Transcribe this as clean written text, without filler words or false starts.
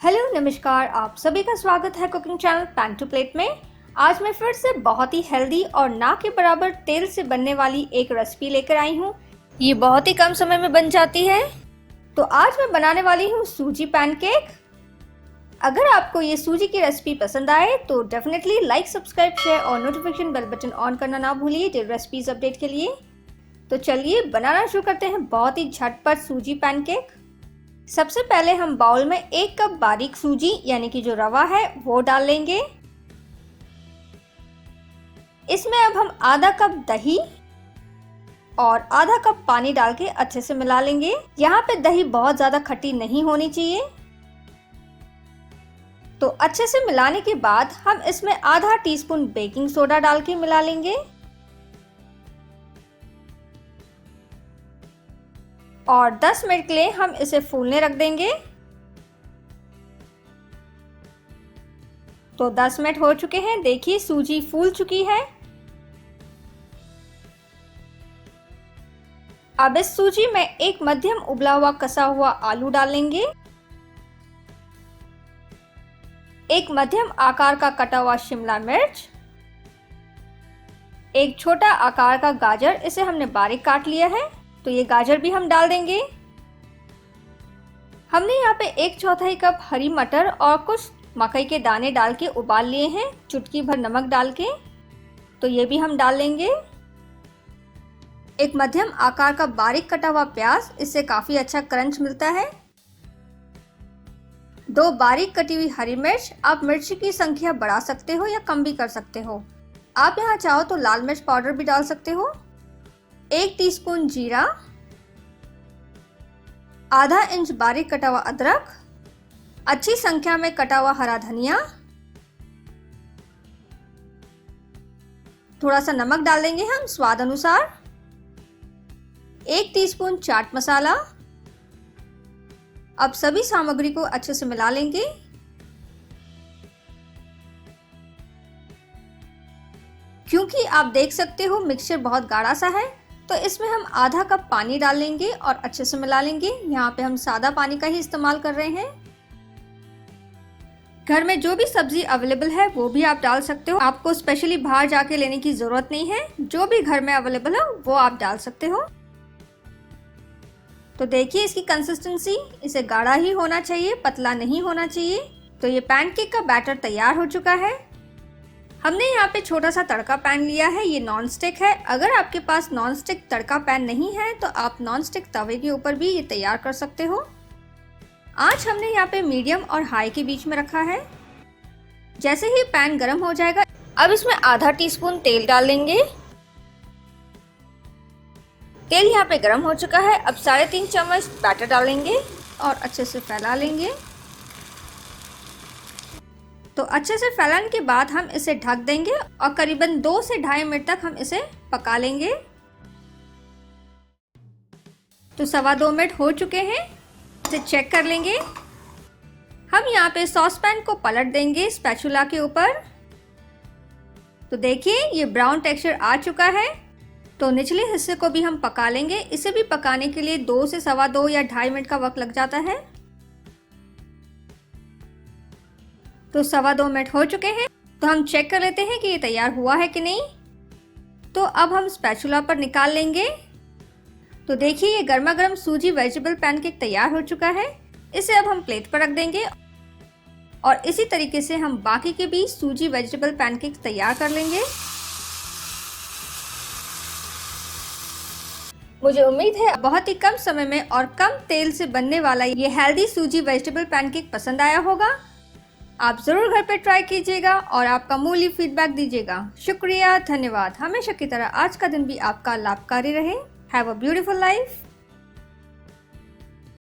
Hello नमस्कार, आप सभी का स्वागत है cooking channel pan to plate में। आज मैं फिर से बहुत ही हेल्दी और ना के बराबर तेल से बनने वाली एक रेसिपी लेकर आई हूँ। ये बहुत ही कम समय में बन जाती है। तो आज मैं बनाने वाली हूँ सूजी पैनकेक। अगर आपको ये सूजी की रेसिपी पसंद आए तो डेफिनेटली लाइक, सब्सक्राइब, शेयर और नोटिफिकेशन बेल बटन ऑन करना ना भूलिए डेली रेसिपीज अपडेट के लिए। तो चलिए बनाना शुरू करते हैं बहुत ही झटपट सूजी पैनकेक। सबसे पहले हम बाउल में 1 कप बारीक सूजी यानी कि जो रवा है वो डाल लेंगे। इसमें अब हम आधा कप दही और आधा कप पानी डाल के अच्छे से मिला लेंगे। यहाँ पे दही बहुत ज्यादा खट्टी नहीं होनी चाहिए। तो अच्छे से मिलाने के बाद हम इसमें आधा टीस्पून बेकिंग सोडा डाल के मिला लेंगे और 10 मिनट के लिए हम इसे फूलने रख देंगे। तो 10 मिनट हो चुके हैं, देखिए सूजी फूल चुकी है। अब इस सूजी में एक मध्यम उबला हुआ कसा हुआ आलू डाल लेंगे, एक मध्यम आकार का कटा हुआ शिमला मिर्च, एक छोटा आकार का गाजर, इसे हमने बारीक काट लिया है तो ये गाजर भी हम डाल देंगे। हमने यहाँ पे 1/4 कप हरी मटर और कुछ मकई के दाने डाल के उबाल लिए हैं, चुटकी भर नमक डाल के, तो ये भी हम डाल लेंगे। एक मध्यम आकार का बारीक कटा हुआ प्याज, इससे काफी अच्छा क्रंच मिलता है। 2 बारीक कटी हुई हरी मिर्च, आप मिर्ची की संख्या बढ़ा सकते हो या कम भी कर सकते हो। आप यहाँ चाहो तो लाल मिर्च पाउडर भी डाल सकते हो। 1 टीस्पून जीरा, आधा इंच बारीक कटा हुआ अदरक, अच्छी संख्या में कटा हुआ हरा धनिया, थोड़ा सा नमक डाल देंगे हम स्वाद अनुसार, 1 टीस्पून चाट मसाला। अब सभी सामग्री को अच्छे से मिला लेंगे। क्योंकि आप देख सकते हो मिक्सचर बहुत गाढ़ा सा है तो इसमें हम आधा कप पानी डाल लेंगे और अच्छे से मिला लेंगे। यहाँ पे हम सादा पानी का ही इस्तेमाल कर रहे हैं। घर में जो भी सब्जी अवेलेबल है वो भी आप डाल सकते हो, आपको स्पेशली बाहर जाके लेने की जरूरत नहीं है। जो भी घर में अवेलेबल है वो आप डाल सकते हो। तो देखिए इसकी कंसिस्टेंसी, इसे गाढ़ा ही होना चाहिए, पतला नहीं होना चाहिए। तो ये पैनकेक का बैटर तैयार हो चुका है। हमने यहाँ पे छोटा सा तड़का पैन लिया है, ये नॉन स्टिक है। अगर आपके पास नॉन स्टिक तड़का पैन नहीं है तो आप नॉन स्टिक तवे के ऊपर भी ये तैयार कर सकते हो। आंच हमने यहाँ पे मीडियम और हाई के बीच में रखा है। जैसे ही पैन गर्म हो जाएगा, अब इसमें आधा टीस्पून तेल डाल लेंगे। तेल यहाँ पे गर्म हो चुका है। अब 3.5 चम्मच बैटर डालेंगे और अच्छे से फैला लेंगे। तो अच्छे से फैलाने के बाद हम इसे ढक देंगे और करीबन 2 से 2.5 मिनट तक हम इसे पका लेंगे। तो 2.25 मिनट हो चुके हैं, इसे चेक कर लेंगे। हम यहाँ पे सॉस पैन को पलट देंगे स्पैचुला के ऊपर। तो देखिए ये ब्राउन टेक्सचर आ चुका है। तो निचले हिस्से को भी हम पका लेंगे। इसे भी पकाने के लिए 2 से 2.25 या 2.5 मिनट का वक्त लग जाता है। तो 2.25 मिनट हो चुके हैं, तो हम चेक कर लेते हैं कि ये तैयार हुआ है कि नहीं। तो अब हम स्पैचुला पर निकाल लेंगे। तो देखिए ये गर्मा गर्म सूजी वेजिटेबल पैनकेक तैयार हो चुका है। इसे अब हम प्लेट पर रख देंगे और इसी तरीके से हम बाकी के भी सूजी वेजिटेबल पैनकेक तैयार कर लेंगे। मुझे उम्मीद है बहुत ही कम समय में और कम तेल से बनने वाला ये हेल्दी सूजी वेजिटेबल पैनकेक पसंद आया होगा। आप जरूर घर पे ट्राई कीजिएगा और आपका मूल्य फीडबैक दीजिएगा। शुक्रिया, धन्यवाद। हमेशा की तरह आज का दिन भी आपका लाभकारी रहे। Have a beautiful life.